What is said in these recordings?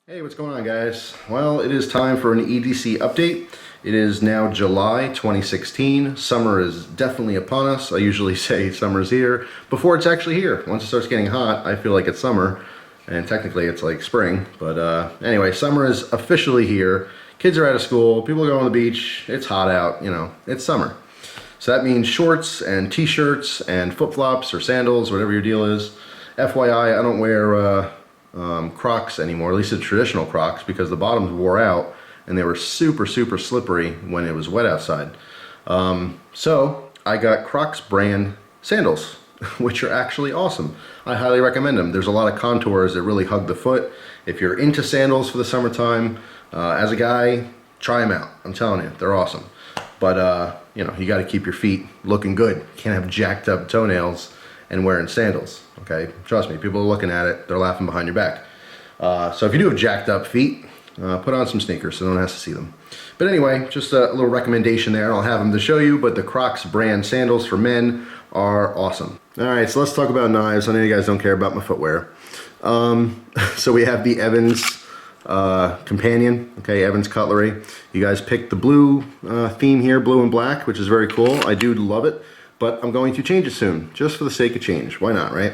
Hey, what's going on, guys? Well, it is time for an EDC update. It is now July 2016. Summer is definitely upon us. I usually say summer's here before it's actually here. Once it starts getting hot, I feel like it's summer, and technically it's like spring. But anyway, summer is officially here. Kids are out of school, people are going to the beach, it's hot out, it's summer. So that means shorts and t-shirts and flip-flops or sandals, whatever your deal is. FYI, I don't wear Crocs anymore, at least the traditional Crocs, because the bottoms wore out and they were super slippery when it was wet outside. So I got Crocs brand sandals, which are actually awesome. I highly recommend them. There's a lot of contours that really hug the foot. If you're into sandals for the summertime, as a guy, try them out. I'm telling you, they're awesome. But you got to keep your feet looking good. You can't have jacked up toenails and wearing sandals, okay? Trust me, people are looking at it, they're laughing behind your back. So if you do have jacked up feet, put on some sneakers so no one has to see them. But anyway, just a little recommendation there. I'll have them to show you, but the Crocs brand sandals for men are awesome. All right, so let's talk about knives. I know you guys don't care about my footwear. So we have the Evans companion, okay, Evans Cutlery. You guys picked the blue theme here, blue and black, which is very cool. I do love it. But I'm going to change it soon, just for the sake of change. Why not, right?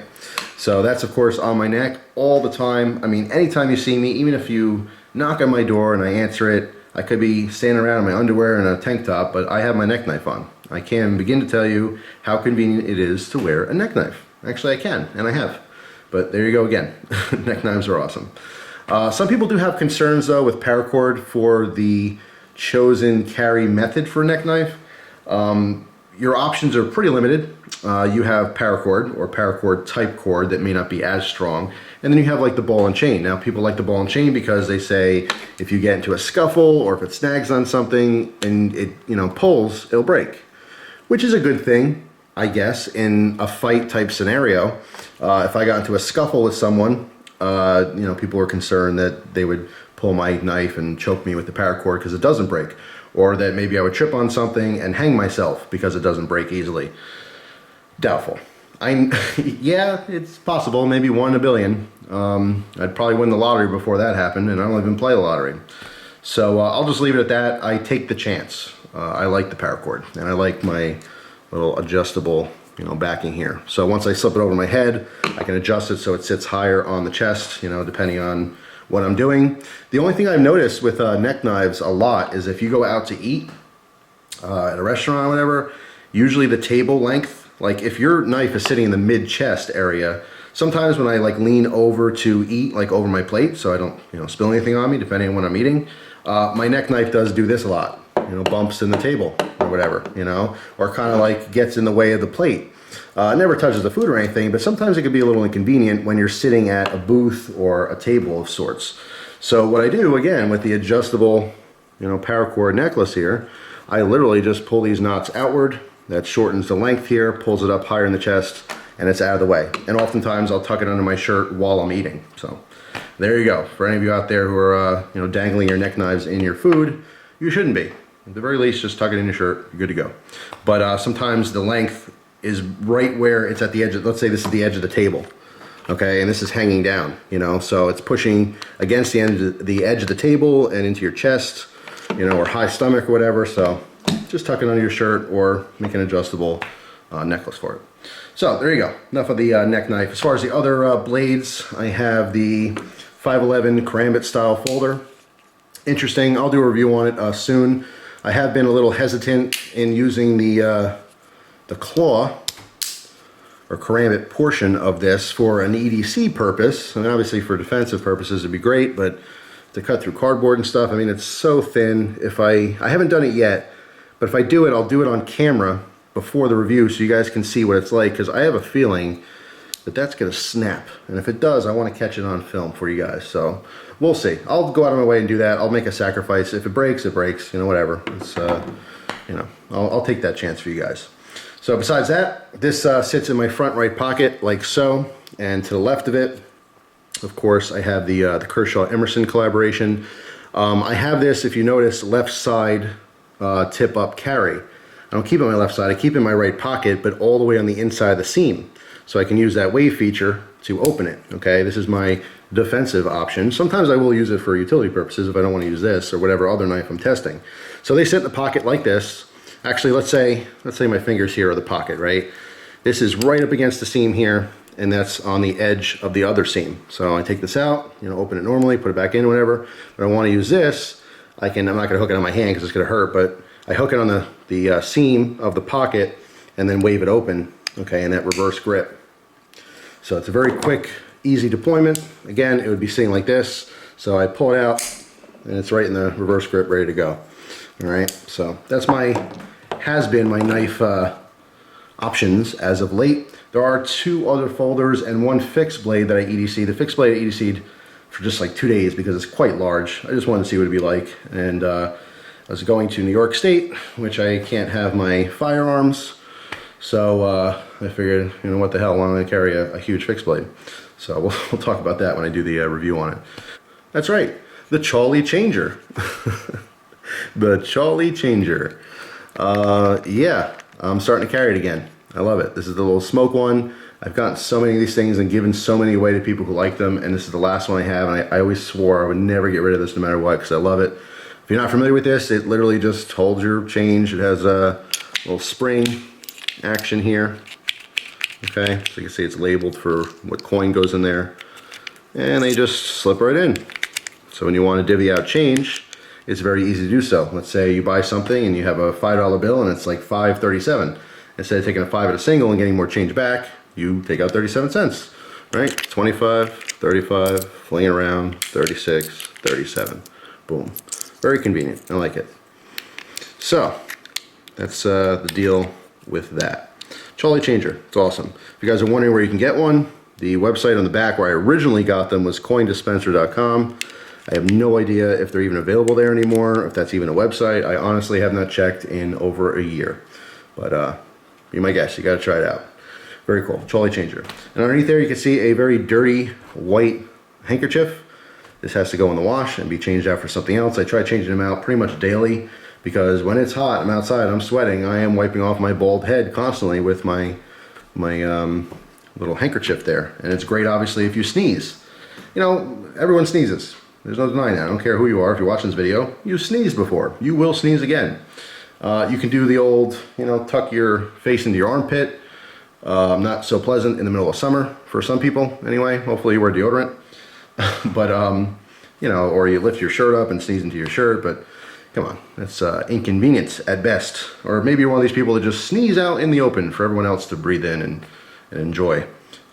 So that's, of course, on my neck all the time. I mean, anytime you see me, even if you knock on my door and I answer it, I could be standing around in my underwear and a tank top, but I have my neck knife on. I can't begin to tell you how convenient it is to wear a neck knife. Actually, I can, and I have. But there you go again. Neck knives are awesome. Some people do have concerns, though, with paracord for the chosen carry method for a neck knife. Your options are pretty limited. You have paracord or paracord type cord that may not be as strong. And then you have like the ball and chain. Now people like the ball and chain because they say if you get into a scuffle or if it snags on something and it pulls, it'll break. Which is a good thing, I guess, in a fight type scenario. If I got into a scuffle with someone, people are concerned that they would pull my knife and choke me with the paracord because it doesn't break. Or that maybe I would trip on something and hang myself because it doesn't break easily. Doubtful. Yeah, it's possible, maybe 1 in a billion. I'd probably win the lottery before that happened, and I don't even play the lottery. So I'll just leave it at that. I take the chance. I like the paracord, and I like my little adjustable, backing here. So once I slip it over my head, I can adjust it so it sits higher on the chest, depending on what I'm doing. The only thing I've noticed with neck knives a lot is if you go out to eat at a restaurant or whatever, usually the table length, like if your knife is sitting in the mid-chest area, sometimes when I like lean over to eat, like over my plate, so I don't spill anything on me depending on what I'm eating, my neck knife does do this a lot, bumps in the table or whatever, or kind of like gets in the way of the plate. It never touches the food or anything, but sometimes it can be a little inconvenient when you're sitting at a booth or a table of sorts. So what I do, again, with the adjustable, paracord necklace here, I literally just pull these knots outward. That shortens the length here, pulls it up higher in the chest, and it's out of the way. And oftentimes I'll tuck it under my shirt while I'm eating. So there you go. For any of you out there who are, dangling your neck knives in your food, you shouldn't be. At the very least, just tuck it in your shirt, you're good to go. But sometimes the length is right where it's at the edge of, let's say this is the edge of the table, okay, and this is hanging down, so it's pushing against the edge of the table and into your chest, or high stomach or whatever, so just tuck it under your shirt or make an adjustable necklace for it. So there you go, enough of the neck knife. As far as the other blades, I have the 511 karambit style folder. Interesting, I'll do a review on it soon. I have been a little hesitant in using the claw or karambit portion of this for an EDC purpose. I mean, obviously for defensive purposes it'd be great, but to cut through cardboard and stuff, I mean, it's so thin. If I haven't done it yet, but if I do it, I'll do it on camera before the review so you guys can see what it's like, because I have a feeling that that's gonna snap. And if it does, I wanna catch it on film for you guys. So we'll see. I'll go out of my way and do that. I'll make a sacrifice. If it breaks, it breaks, whatever. It's, I'll take that chance for you guys. So besides that, this sits in my front right pocket like so, and to the left of it, of course, I have the Kershaw Emerson collaboration. I have this, if you notice, left side tip up carry. I don't keep it on my left side, I keep it in my right pocket, but all the way on the inside of the seam. So I can use that wave feature to open it, okay? This is my defensive option. Sometimes I will use it for utility purposes if I don't want to use this or whatever other knife I'm testing. So they sit in the pocket like this. Actually, let's say my fingers here are the pocket, right? This is right up against the seam here, and that's on the edge of the other seam. So I take this out, you know, open it normally, put it back in, whatever. But I want to use this. I'm not going to hook it on my hand because it's going to hurt, but I hook it on the seam of the pocket and then wave it open, okay, in that reverse grip. So it's a very quick, easy deployment. Again, it would be sitting like this. So I pull it out and it's right in the reverse grip, ready to go. All right, so that's has been my knife options as of late. There are 2 other folders and 1 fixed blade that I EDC. The fixed blade I EDC'd for just like 2 days because it's quite large. I just wanted to see what it'd be like. And I was going to New York State, which I can't have my firearms. So I figured, you know, what the hell, why don't I carry a huge fixed blade? So we'll talk about that when I do the review on it. That's right, the Chawley Changer. The Chawley Changer. Yeah, I'm starting to carry it again. I love it. This is the little smoke one. I've gotten so many of these things and given so many away to people who like them, and this is the last one I have, and I always swore I would never get rid of this no matter what because I love it. If you're not familiar with this, it literally just holds your change. It has a little spring action here. Okay, so you can see it's labeled for what coin goes in there. And they just slip right in. So when you want to divvy out change, it's very easy to do so. Let's say you buy something and you have a $5 bill and it's like $5.37. Instead of taking a 5 at a single and getting more change back, you take out 37 cents, right? 25, 35, fling it around, 36, 37. Boom. Very convenient. I like it. So that's the deal with that. Chawley Changer. It's awesome. If you guys are wondering where you can get one, the website on the back where I originally got them was coindispenser.com. I have no idea if they're even available there anymore, if that's even a website. I honestly have not checked in over a year. But be my guest. You got to try it out. Very cool. Chawley Changer. And underneath there you can see a very dirty white handkerchief. This has to go in the wash and be changed out for something else. I try changing them out pretty much daily because when it's hot, I'm outside, I'm sweating, I am wiping off my bald head constantly with my little handkerchief there. And it's great, obviously, if you sneeze. You know, everyone sneezes. There's no denying that. I don't care who you are. If you're watching this video, you sneezed before. You will sneeze again. You can do the old, you know, tuck your face into your armpit. Not so pleasant in the middle of summer for some people, anyway. Hopefully you wear deodorant. But, you know, or you lift your shirt up and sneeze into your shirt, but come on, that's inconvenience at best. Or maybe you're one of these people that just sneeze out in the open for everyone else to breathe in and enjoy.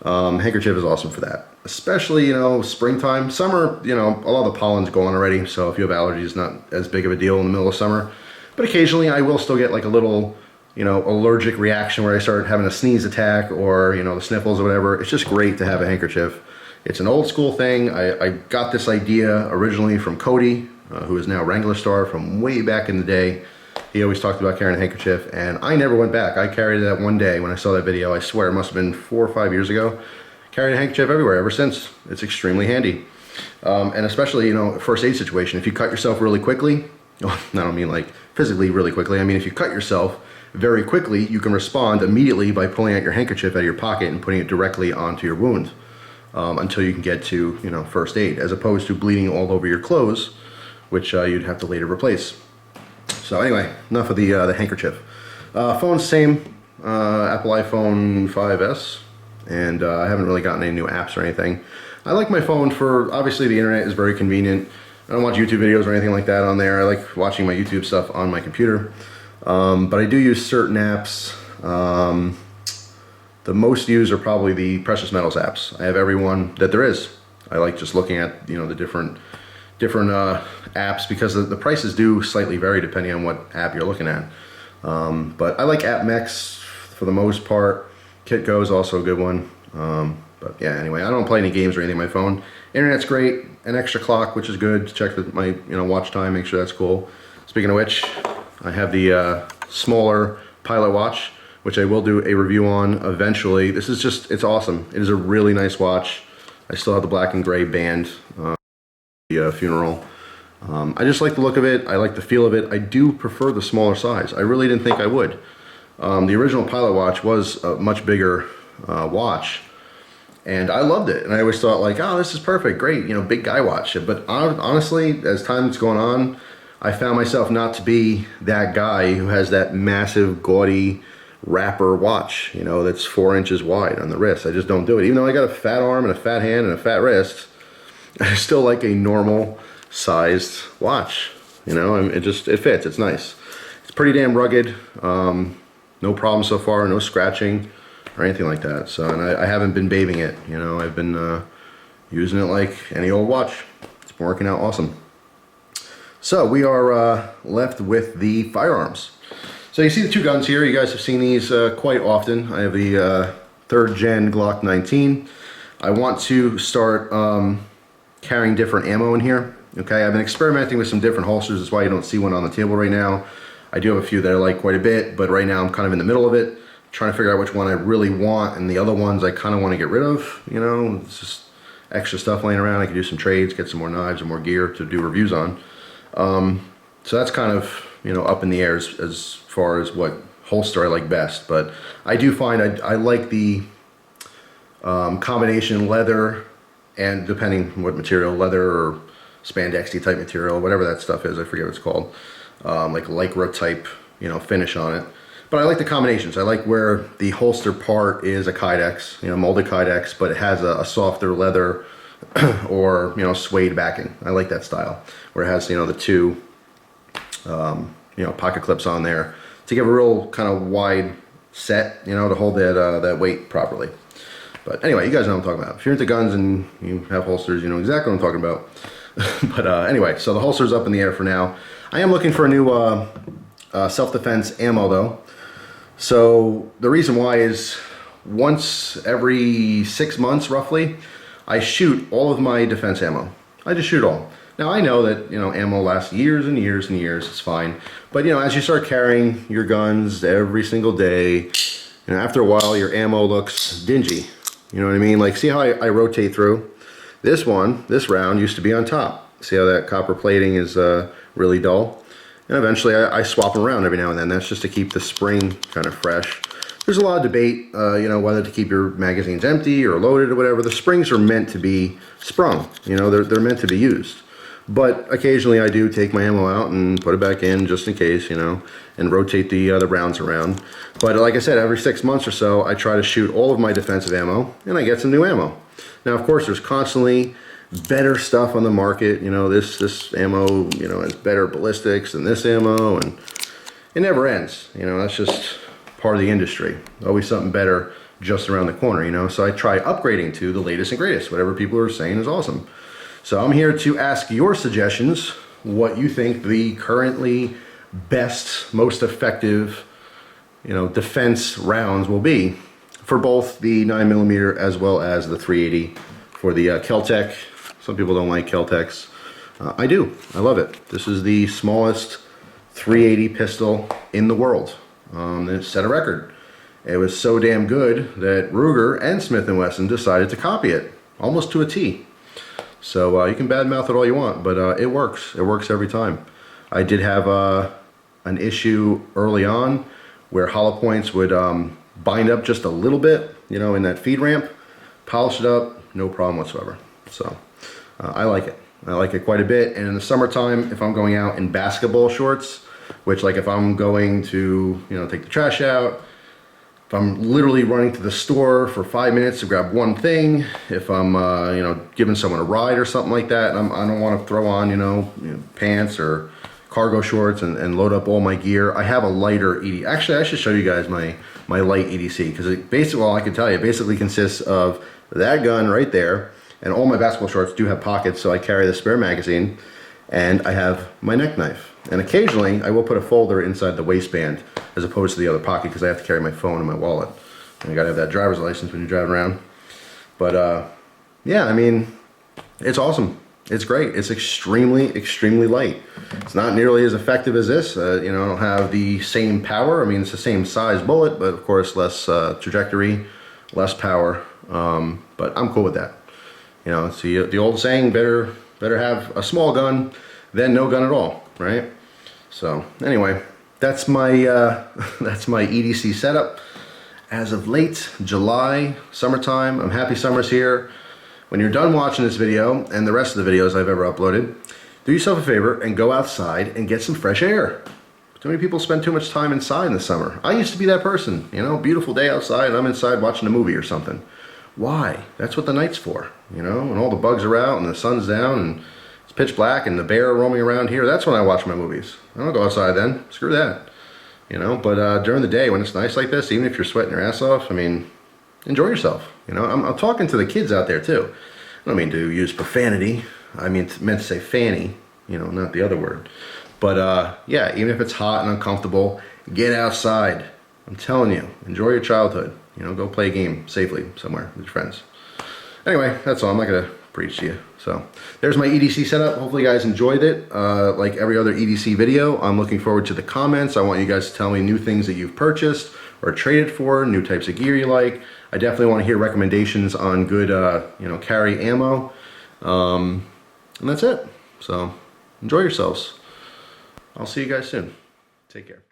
Handkerchief is awesome for that. Especially, you know, springtime. Summer, you know, a lot of the pollen's gone already, so if you have allergies, not as big of a deal in the middle of summer. But occasionally I will still get like a little, you know, allergic reaction where I start having a sneeze attack or, you know, the sniffles or whatever. It's just great to have a handkerchief. It's an old school thing. I got this idea originally from Cody, who is now Wrangler Star from way back in the day. He always talked about carrying a handkerchief, and I never went back. I carried that one day when I saw that video. I swear it must have been 4 or 5 years ago. Carried a handkerchief everywhere ever since. It's extremely handy. And especially, you know, first aid situation. If you cut yourself really quickly, I don't mean like physically really quickly. I mean, if you cut yourself very quickly, you can respond immediately by pulling out your handkerchief out of your pocket and putting it directly onto your wound until you can get to, you know, first aid, as opposed to bleeding all over your clothes, which you'd have to later replace. So anyway, enough of the handkerchief. Phone's same, Apple iPhone 5S, and I haven't really gotten any new apps or anything. I like my phone for, obviously the internet is very convenient. I don't watch YouTube videos or anything like that on there. I like watching my YouTube stuff on my computer. But I do use certain apps. The most used are probably the precious metals apps. I have every one that there is. I like just looking at, you know, the different apps because the prices do slightly vary depending on what app you're looking at. But I like AppMex for the most part. KitGo is also a good one. But yeah, anyway, I don't play any games or anything on my phone. Internet's great. An extra clock, which is good to check my watch time, make sure that's cool. Speaking of which, I have the smaller Pilot watch, which I will do a review on eventually. This is just, it's awesome. It is a really nice watch. I still have the black and gray band, the funeral. I just like the look of it. I like the feel of it. I do prefer the smaller size. I really didn't think I would. The original Pilot watch was a much bigger watch, And I loved it. And I always thought like, oh, this is perfect, great, you know, big guy watch. But honestly, as time's going on, I found myself not to be that guy who has that massive, gaudy wrapper watch, you know, that's 4 inches wide on the wrist. I just don't do it. Even though I got a fat arm and a fat hand and a fat wrist, I still like a normal sized watch. You know, it fits, it's nice. It's pretty damn rugged. No problem so far, no scratching or anything like that. So, and I haven't been babying it, you know, I've been using it like any old watch. It's been working out awesome. So we are left with the firearms. So you see the two guns here. You guys have seen these quite often. I have the 3rd gen Glock 19. I want to start carrying different ammo in here. Okay, I've been experimenting with some different holsters. That's why you don't see one on the table right now. I do have a few that I like quite a bit, but right now I'm kind of in the middle of it, trying to figure out which one I really want, and the other ones I kind of want to get rid of. You know, it's just extra stuff laying around. I can do some trades, get some more knives and more gear to do reviews on. So that's kind of, you know, up in the air as far as what holster I like best. But I do find I like the combination leather and, depending on what material, leather or spandexy type material, whatever that stuff is, I forget what it's called, like lycra type, you know, finish on it. But I like the combinations. I like where the holster part is a Kydex, you know, molded Kydex, but it has a softer leather or, you know, suede backing. I like that style, where it has, you know, the two, you know, pocket clips on there to give a real kind of wide set, you know, to hold that weight properly. But anyway, you guys know what I'm talking about. If you're into guns and you have holsters, you know exactly what I'm talking about. But anyway, so the holster's up in the air for now. I am looking for a new self-defense ammo though. So the reason why is once every 6 months roughly, I shoot all of my defense ammo. I just shoot all. Now I know that, you know, ammo lasts years and years and years, it's fine. But you know, as you start carrying your guns every single day, you know, after a while your ammo looks dingy. You know what I mean? Like, see how I rotate through? This round used to be on top. See how that copper plating is really dull? And eventually I swap them around every now and then. That's just to keep the spring kind of fresh. There's a lot of debate, you know, whether to keep your magazines empty or loaded or whatever. The springs are meant to be sprung. You know, they're meant to be used. But occasionally I do take my ammo out and put it back in just in case, you know, and rotate the rounds around. But like I said, every 6 months or so, I try to shoot all of my defensive ammo, and I get some new ammo. Now, of course, there's constantly better stuff on the market. You know, this ammo, you know, has better ballistics than this ammo, and it never ends. You know, that's just part of the industry. Always something better just around the corner, you know. So I try upgrading to the latest and greatest. Whatever people are saying is awesome. So I'm here to ask your suggestions, what you think the currently best, most effective, you know, defense rounds will be for both the 9mm as well as the 380 for the Kel-Tec. Some people don't like Kel-Tecs. I do. I love it. This is the smallest 380 pistol in the world. It set a record. It was so damn good that Ruger and Smith & Wesson decided to copy it, almost to a T. So you can badmouth it all you want, but it works. It works every time. I did have an issue early on where hollow points would bind up just a little bit, you know, in that feed ramp. Polish it up, no problem whatsoever. So I like it. I like it quite a bit. And in the summertime, if I'm going out in basketball shorts, which, like, if I'm going to, you know, take the trash out, if I'm literally running to the store for 5 minutes to grab one thing, if I'm, you know, giving someone a ride or something like that, and I don't want to throw on, you know, pants or cargo shorts and load up all my gear, I have a lighter EDC. Actually, I should show you guys my light EDC, because it basically, well, I can tell you, it basically consists of that gun right there, and all my basketball shorts do have pockets, so I carry the spare magazine, and I have my neck knife. And occasionally, I will put a folder inside the waistband as opposed to the other pocket, because I have to carry my phone and my wallet. And you gotta have that driver's license when you're driving around. But yeah, I mean, it's awesome. It's great. It's extremely, extremely light. It's not nearly as effective as this. You know, I don't have the same power. I mean, it's the same size bullet, but of course, less trajectory, less power. But I'm cool with that. You know, it's the old saying, better have a small gun than no gun at all, right? So anyway, that's my EDC setup. as of late July, summertime. I'm happy summer's here. When you're done watching this video and the rest of the videos I've ever uploaded, do yourself a favor and go outside and get some fresh air. Too many people spend too much time inside in the summer. I used to be that person, you know, beautiful day outside and I'm inside watching a movie or something. Why? That's what the night's for, you know, when all the bugs are out and the sun's down and it's pitch black and the bear roaming around here. That's when I watch my movies. I don't go outside then. Screw that. You know, but during the day when it's nice like this, even if you're sweating your ass off, I mean, enjoy yourself. You know, I'm talking to the kids out there too. I don't mean to use profanity. I meant to say fanny, you know, not the other word. But yeah, even if it's hot and uncomfortable, get outside. I'm telling you, enjoy your childhood. You know, go play a game safely somewhere with your friends. Anyway, that's all. I'm not gonna preach to you. So there's my EDC setup. Hopefully you guys enjoyed it. Like every other EDC video, I'm looking forward to the comments. I want you guys to tell me new things that you've purchased or traded for, new types of gear you like. I definitely want to hear recommendations on good, you know, carry ammo. And that's it. So enjoy yourselves. I'll see you guys soon. Take care.